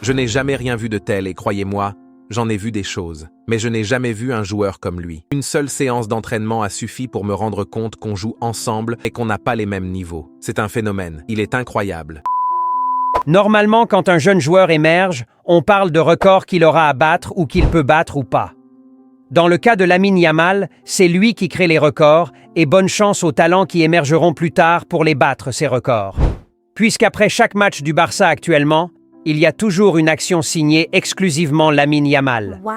Je n'ai jamais rien vu de tel et croyez-moi, j'en ai vu des choses. Mais je n'ai jamais vu un joueur comme lui. Une seule séance d'entraînement a suffi pour me rendre compte qu'on joue ensemble et qu'on n'a pas les mêmes niveaux. C'est un phénomène. Il est incroyable. Normalement, quand un jeune joueur émerge, on parle de records qu'il aura à battre ou qu'il peut battre ou pas. Dans le cas de Lamine Yamal, c'est lui qui crée les records et bonne chance aux talents qui émergeront plus tard pour les battre, ces records. Puisqu'après chaque match du Barça actuellement, il y a toujours une action signée exclusivement Lamine Yamal. Wow.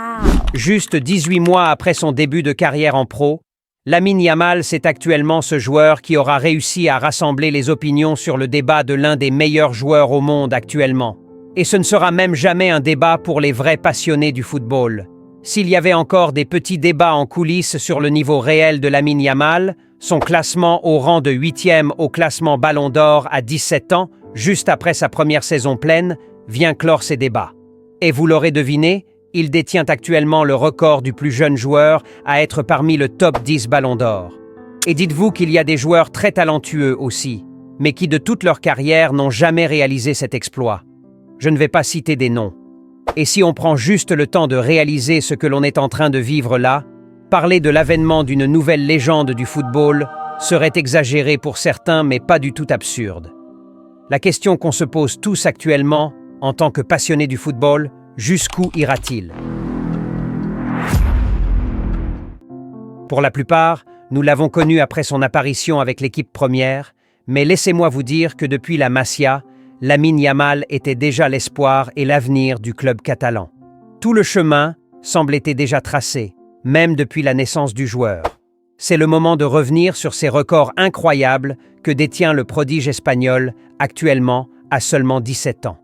Juste 18 mois après son début de carrière en pro, Lamine Yamal, c'est actuellement ce joueur qui aura réussi à rassembler les opinions sur le débat de l'un des meilleurs joueurs au monde actuellement. Et ce ne sera même jamais un débat pour les vrais passionnés du football. S'il y avait encore des petits débats en coulisses sur le niveau réel de Lamine Yamal, son classement au rang de 8e au classement Ballon d'Or à 17 ans, juste après sa première saison pleine, vient clore ces débats. Et vous l'aurez deviné, il détient actuellement le record du plus jeune joueur à être parmi le top 10 Ballon d'Or. Et dites-vous qu'il y a des joueurs très talentueux aussi, mais qui de toute leur carrière n'ont jamais réalisé cet exploit. Je ne vais pas citer des noms. Et si on prend juste le temps de réaliser ce que l'on est en train de vivre là, parler de l'avènement d'une nouvelle légende du football serait exagéré pour certains, mais pas du tout absurde. La question qu'on se pose tous actuellement, en tant que passionnés du football, jusqu'où ira-t-il? Pour la plupart, nous l'avons connu après son apparition avec l'équipe première, mais laissez-moi vous dire que depuis la Masia, Lamine Yamal était déjà l'espoir et l'avenir du club catalan. Tout le chemin semble être déjà tracé, même depuis la naissance du joueur. C'est le moment de revenir sur ces records incroyables que détient le prodige espagnol actuellement à seulement 17 ans.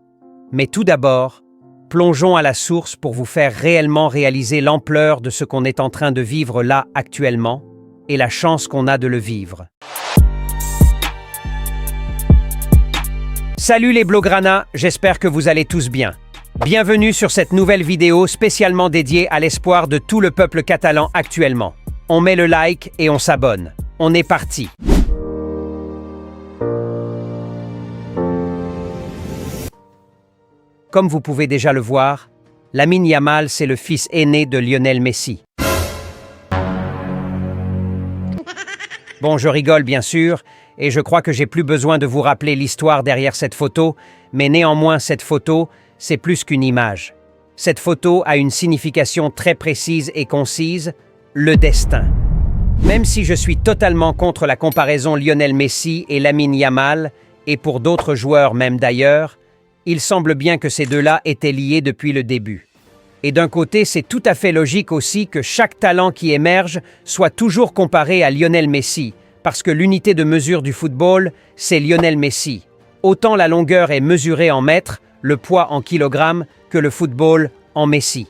Mais tout d'abord, plongeons à la source pour vous faire réellement réaliser l'ampleur de ce qu'on est en train de vivre là actuellement et la chance qu'on a de le vivre. Salut les Blaugrana, j'espère que vous allez tous bien. Bienvenue sur cette nouvelle vidéo spécialement dédiée à l'espoir de tout le peuple catalan actuellement. On met le like et on s'abonne. On est parti. Comme vous pouvez déjà le voir, Lamine Yamal, c'est le fils aîné de Lionel Messi. Bon, je rigole bien sûr, et je crois que j'ai plus besoin de vous rappeler l'histoire derrière cette photo, mais néanmoins cette photo, c'est plus qu'une image. Cette photo a une signification très précise et concise, le destin. Même si je suis totalement contre la comparaison Lionel Messi et Lamine Yamal, et pour d'autres joueurs même d'ailleurs, il semble bien que ces deux-là étaient liés depuis le début. Et d'un côté, c'est tout à fait logique aussi que chaque talent qui émerge soit toujours comparé à Lionel Messi, parce que l'unité de mesure du football, c'est Lionel Messi. Autant la longueur est mesurée en mètres, le poids en kilogrammes, que le football en Messi.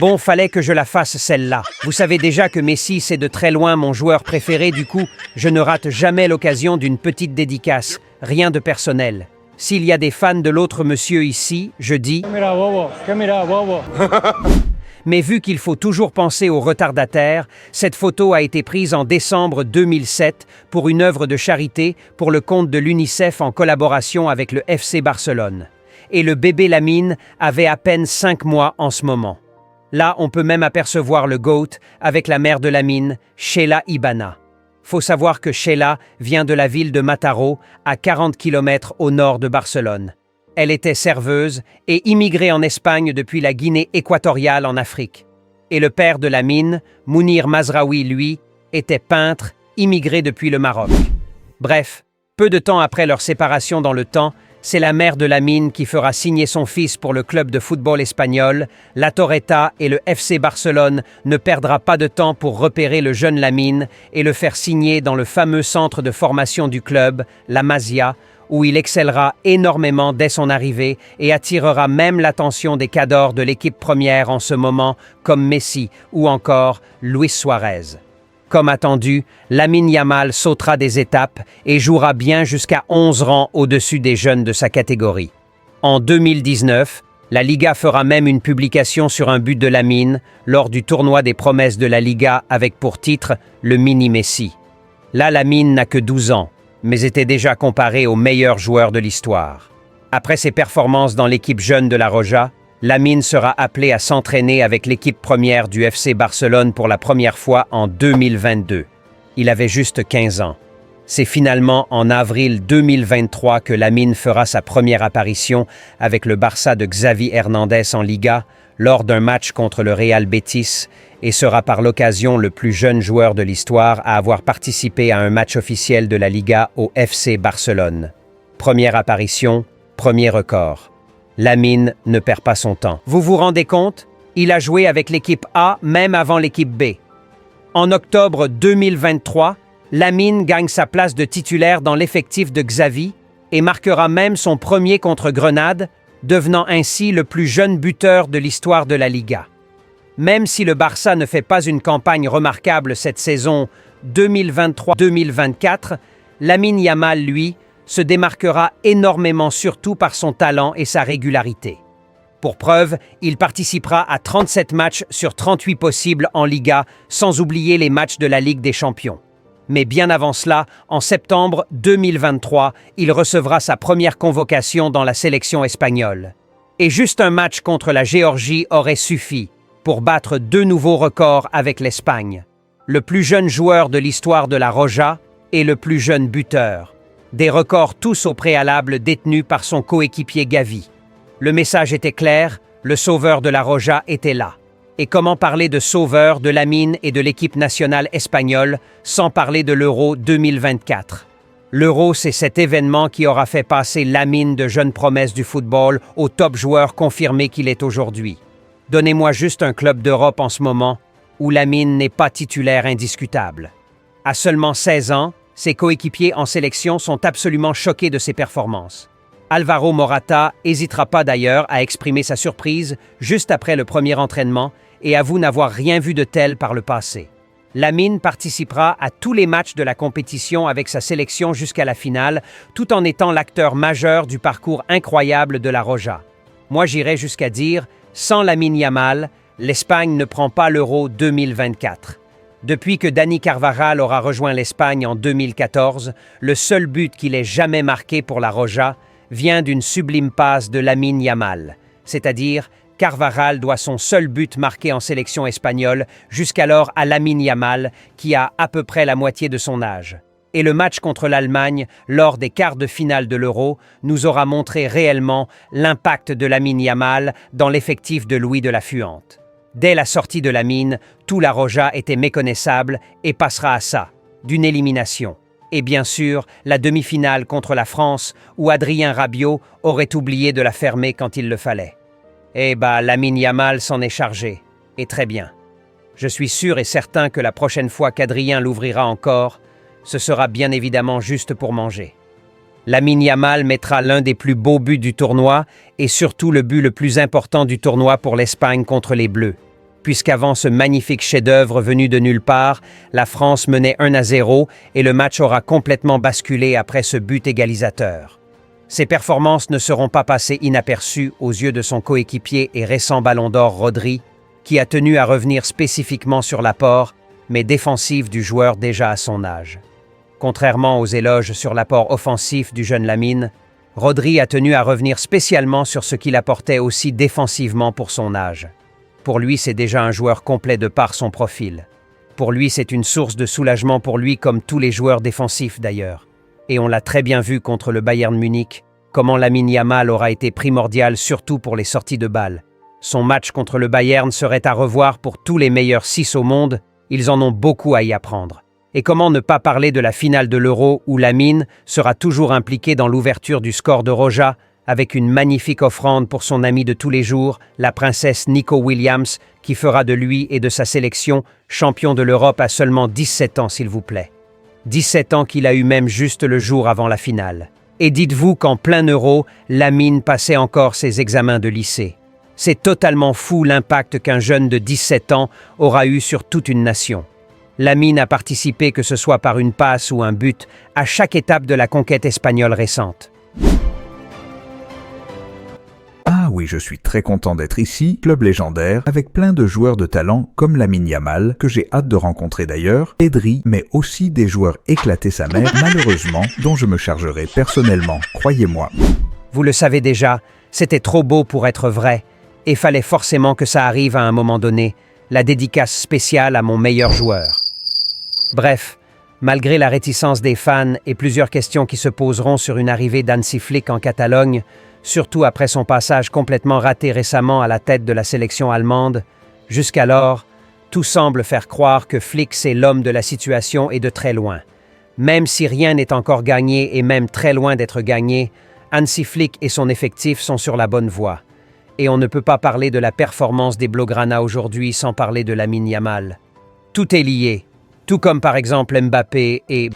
Bon, fallait que je la fasse celle-là. Vous savez déjà que Messi, c'est de très loin mon joueur préféré, du coup, je ne rate jamais l'occasion d'une petite dédicace. Rien de personnel. S'il y a des fans de l'autre monsieur ici, je dis... Mais vu qu'il faut toujours penser aux retardataires, cette photo a été prise en décembre 2007 pour une œuvre de charité pour le compte de l'UNICEF en collaboration avec le FC Barcelone. Et le bébé Lamine avait à peine 5 mois en ce moment. Là, on peut même apercevoir le GOAT avec la mère de Lamine, Sheila Ibana. Faut savoir que Sheila vient de la ville de Mataró, à 40 km au nord de Barcelone. Elle était serveuse et immigrée en Espagne depuis la Guinée équatoriale en Afrique. Et le père de Lamine, Mounir Mazraoui, lui, était peintre, immigré depuis le Maroc. Bref, peu de temps après leur séparation dans le temps, c'est la mère de Lamine qui fera signer son fils pour le club de football espagnol. La Torreta et le FC Barcelone ne perdra pas de temps pour repérer le jeune Lamine et le faire signer dans le fameux centre de formation du club, la Masia, où il excellera énormément dès son arrivée et attirera même l'attention des cadors de l'équipe première en ce moment, comme Messi ou encore Luis Suarez. Comme attendu, Lamine Yamal sautera des étapes et jouera bien jusqu'à 11 rangs au-dessus des jeunes de sa catégorie. En 2019, la Liga fera même une publication sur un but de Lamine lors du tournoi des promesses de la Liga avec pour titre le mini Messi. Là, Lamine n'a que 12 ans. mais était déjà comparé aux meilleurs joueurs de l'histoire. Après ses performances dans l'équipe jeune de la Roja, Lamine sera appelé à s'entraîner avec l'équipe première du FC Barcelone pour la première fois en 2022. Il avait juste 15 ans. C'est finalement en avril 2023 que Lamine fera sa première apparition avec le Barça de Xavi Hernandez en Liga lors d'un match contre le Real Betis et sera par l'occasion le plus jeune joueur de l'histoire à avoir participé à un match officiel de la Liga au FC Barcelone. Première apparition, premier record. Lamine ne perd pas son temps. Vous vous rendez compte? Il a joué avec l'équipe A même avant l'équipe B. En octobre 2023, Lamine gagne sa place de titulaire dans l'effectif de Xavi et marquera même son premier contre Grenade, devenant ainsi le plus jeune buteur de l'histoire de la Liga. Même si le Barça ne fait pas une campagne remarquable cette saison 2023-2024, Lamine Yamal, lui, se démarquera énormément surtout par son talent et sa régularité. Pour preuve, il participera à 37 matchs sur 38 possibles en Liga, sans oublier les matchs de la Ligue des Champions. Mais bien avant cela, en septembre 2023, il recevra sa première convocation dans la sélection espagnole. Et juste un match contre la Géorgie aurait suffi pour battre 2 nouveaux records avec l'Espagne. Le plus jeune joueur de l'histoire de la Roja et le plus jeune buteur. Des records tous au préalable détenus par son coéquipier Gavi. Le message était clair, le sauveur de la Roja était là. Et comment parler de sauveur de Lamine et de l'équipe nationale espagnole sans parler de l'Euro 2024? L'Euro, c'est cet événement qui aura fait passer Lamine de jeune promesse du football au top joueur confirmé qu'il est aujourd'hui. Donnez-moi juste un club d'Europe en ce moment où Lamine n'est pas titulaire indiscutable. À seulement 16 ans, ses coéquipiers en sélection sont absolument choqués de ses performances. Alvaro Morata n'hésitera pas d'ailleurs à exprimer sa surprise juste après le premier entraînement et avoue n'avoir rien vu de tel par le passé. Lamine participera à tous les matchs de la compétition avec sa sélection jusqu'à la finale, tout en étant l'acteur majeur du parcours incroyable de la Roja. Moi j'irais jusqu'à dire, sans Lamine Yamal, l'Espagne ne prend pas l'Euro 2024. Depuis que Dani Carvajal aura rejoint l'Espagne en 2014, le seul but qu'il ait jamais marqué pour la Roja vient d'une sublime passe de Lamine Yamal, c'est-à-dire Carvajal doit son seul but marqué en sélection espagnole jusqu'alors à Lamine Yamal, qui a à peu près la moitié de son âge. Et le match contre l'Allemagne, lors des quarts de finale de l'Euro, nous aura montré réellement l'impact de Lamine Yamal dans l'effectif de Louis de la Fuente. Dès la sortie de Lamine, tout la Roja était méconnaissable et passera à ça, d'une élimination. Et bien sûr, la demi-finale contre la France, où Adrien Rabiot aurait oublié de la fermer quand il le fallait. Eh bah, Lamine Yamal s'en est chargé, et très bien. Je suis sûr et certain que la prochaine fois qu'Adrien l'ouvrira encore, ce sera bien évidemment juste pour manger. Lamine Yamal mettra l'un des plus beaux buts du tournoi et surtout le but le plus important du tournoi pour l'Espagne contre les Bleus. Puisqu'avant ce magnifique chef-d'œuvre venu de nulle part, la France menait 1-0 et le match aura complètement basculé après ce but égalisateur. Ses performances ne seront pas passées inaperçues aux yeux de son coéquipier et récent ballon d'or Rodri, qui a tenu à revenir spécifiquement sur l'apport, mais défensif du joueur déjà à son âge. Contrairement aux éloges sur l'apport offensif du jeune Lamine, Rodri a tenu à revenir spécialement sur ce qu'il apportait aussi défensivement pour son âge. Pour lui, c'est déjà un joueur complet de par son profil. Pour lui, c'est une source de soulagement pour lui comme tous les joueurs défensifs d'ailleurs. Et on l'a très bien vu contre le Bayern Munich, comment Lamine Yamal aura été primordial surtout pour les sorties de balles. Son match contre le Bayern serait à revoir pour tous les meilleurs 6 au monde, ils en ont beaucoup à y apprendre. Et comment ne pas parler de la finale de l'Euro où Lamine sera toujours impliqué dans l'ouverture du score de Roja avec une magnifique offrande pour son ami de tous les jours, la princesse Nico Williams, qui fera de lui et de sa sélection champion de l'Europe à seulement 17 ans s'il vous plaît. 17 ans qu'il a eu même juste le jour avant la finale. Et dites-vous qu'en plein Euro, Lamine passait encore ses examens de lycée. C'est totalement fou l'impact qu'un jeune de 17 ans aura eu sur toute une nation. Lamine a participé, que ce soit par une passe ou un but, à chaque étape de la conquête espagnole récente. Ah oui, je suis très content d'être ici, club légendaire, avec plein de joueurs de talent comme Lamine Yamal, que j'ai hâte de rencontrer d'ailleurs, Pedri, mais aussi des joueurs éclatés sa mère, malheureusement, dont je me chargerai personnellement, croyez-moi. Vous le savez déjà, c'était trop beau pour être vrai, et fallait forcément que ça arrive à un moment donné, la dédicace spéciale à mon meilleur joueur. Bref, malgré la réticence des fans et plusieurs questions qui se poseront sur une arrivée d'Hansi Flick en Catalogne, surtout après son passage complètement raté récemment à la tête de la sélection allemande, jusqu'alors, tout semble faire croire que Flick c'est l'homme de la situation et de très loin. Même si rien n'est encore gagné et même très loin d'être gagné, Hansi Flick et son effectif sont sur la bonne voie. Et on ne peut pas parler de la performance des Blaugrana aujourd'hui sans parler de Lamine Yamal. Tout est lié, tout comme par exemple Mbappé et...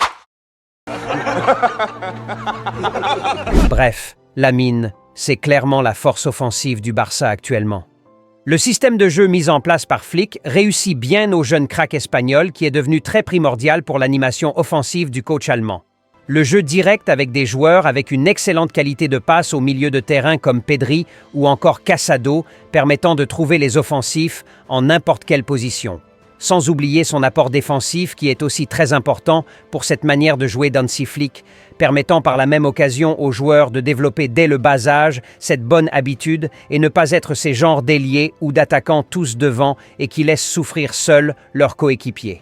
Bref, Lamine, c'est clairement la force offensive du Barça actuellement. Le système de jeu mis en place par Flick réussit bien au jeune crack espagnol qui est devenu très primordial pour l'animation offensive du coach allemand. Le jeu direct avec des joueurs avec une excellente qualité de passe au milieu de terrain comme Pedri ou encore Casado, permettant de trouver les offensifs en n'importe quelle position. Sans oublier son apport défensif qui est aussi très important pour cette manière de jouer d'Hansi Flick, permettant par la même occasion aux joueurs de développer dès le bas âge cette bonne habitude et ne pas être ces genres d'ailiers ou d'attaquants tous devant et qui laissent souffrir seuls leurs coéquipiers.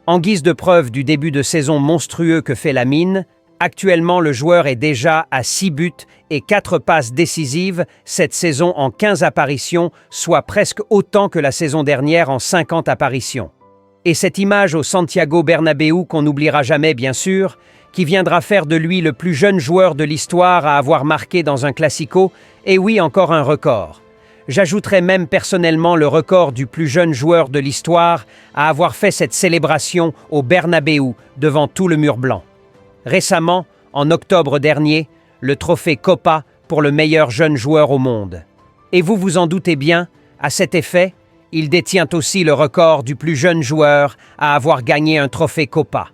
En guise de preuve du début de saison monstrueux que fait Lamine, actuellement le joueur est déjà à 6 buts et 4 passes décisives cette saison en 15 apparitions, soit presque autant que la saison dernière en 50 apparitions. Et cette image au Santiago Bernabéu qu'on n'oubliera jamais bien sûr, qui viendra faire de lui le plus jeune joueur de l'histoire à avoir marqué dans un classico, et oui encore un record. J'ajouterais même personnellement le record du plus jeune joueur de l'histoire à avoir fait cette célébration au Bernabéu devant tout le mur blanc. Récemment, en octobre dernier, le trophée Copa pour le meilleur jeune joueur au monde. Et vous vous en doutez bien, à cet effet, il détient aussi le record du plus jeune joueur à avoir gagné un trophée Copa.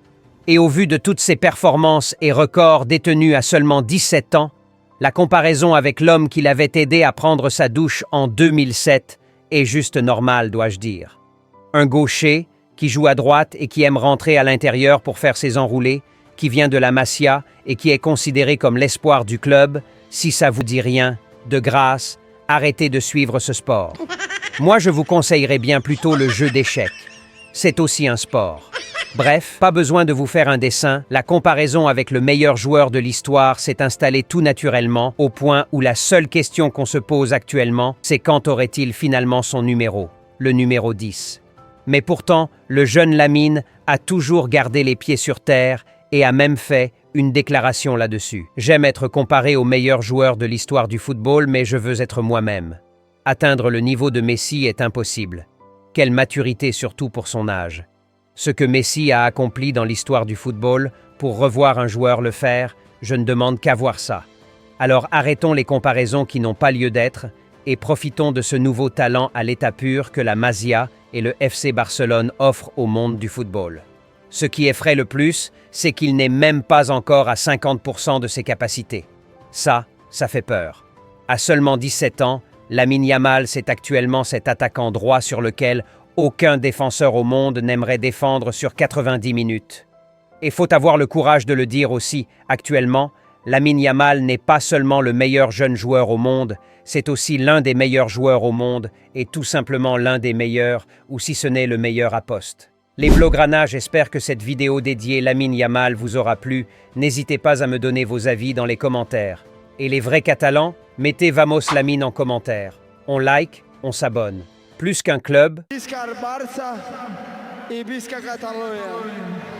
Et au vu de toutes ses performances et records détenus à seulement 17 ans, la comparaison avec l'homme qui l'avait aidé à prendre sa douche en 2007 est juste normale, dois-je dire. Un gaucher qui joue à droite et qui aime rentrer à l'intérieur pour faire ses enroulés, qui vient de la Masia et qui est considéré comme l'espoir du club, si ça vous dit rien, de grâce, arrêtez de suivre ce sport. Moi, je vous conseillerais bien plutôt le jeu d'échecs. C'est aussi un sport. Bref, pas besoin de vous faire un dessin, la comparaison avec le meilleur joueur de l'histoire s'est installée tout naturellement, au point où la seule question qu'on se pose actuellement, c'est quand aurait-il finalement son numéro, le numéro 10. Mais pourtant, le jeune Lamine a toujours gardé les pieds sur terre et a même fait une déclaration là-dessus. J'aime être comparé au meilleur joueur de l'histoire du football, mais je veux être moi-même. Atteindre le niveau de Messi est impossible. Quelle maturité surtout pour son âge. Ce que Messi a accompli dans l'histoire du football, pour revoir un joueur le faire, je ne demande qu'à voir ça. Alors arrêtons les comparaisons qui n'ont pas lieu d'être et profitons de ce nouveau talent à l'état pur que la Masia et le FC Barcelone offrent au monde du football. Ce qui effraie le plus, c'est qu'il n'est même pas encore à 50% de ses capacités. Ça fait peur. À seulement 17 ans, Lamine Yamal, c'est actuellement cet attaquant droit sur lequel aucun défenseur au monde n'aimerait défendre sur 90 minutes. Et faut avoir le courage de le dire aussi, actuellement, Lamine Yamal n'est pas seulement le meilleur jeune joueur au monde, c'est aussi l'un des meilleurs joueurs au monde et tout simplement l'un des meilleurs, ou si ce n'est le meilleur à poste. Les Blaugrana, j'espère que cette vidéo dédiée Lamine Yamal vous aura plu. N'hésitez pas à me donner vos avis dans les commentaires. Et les vrais Catalans, mettez Vamos Lamine en commentaire. On like, on s'abonne. Plus qu'un club, Visca el Barça y visca Catalunya.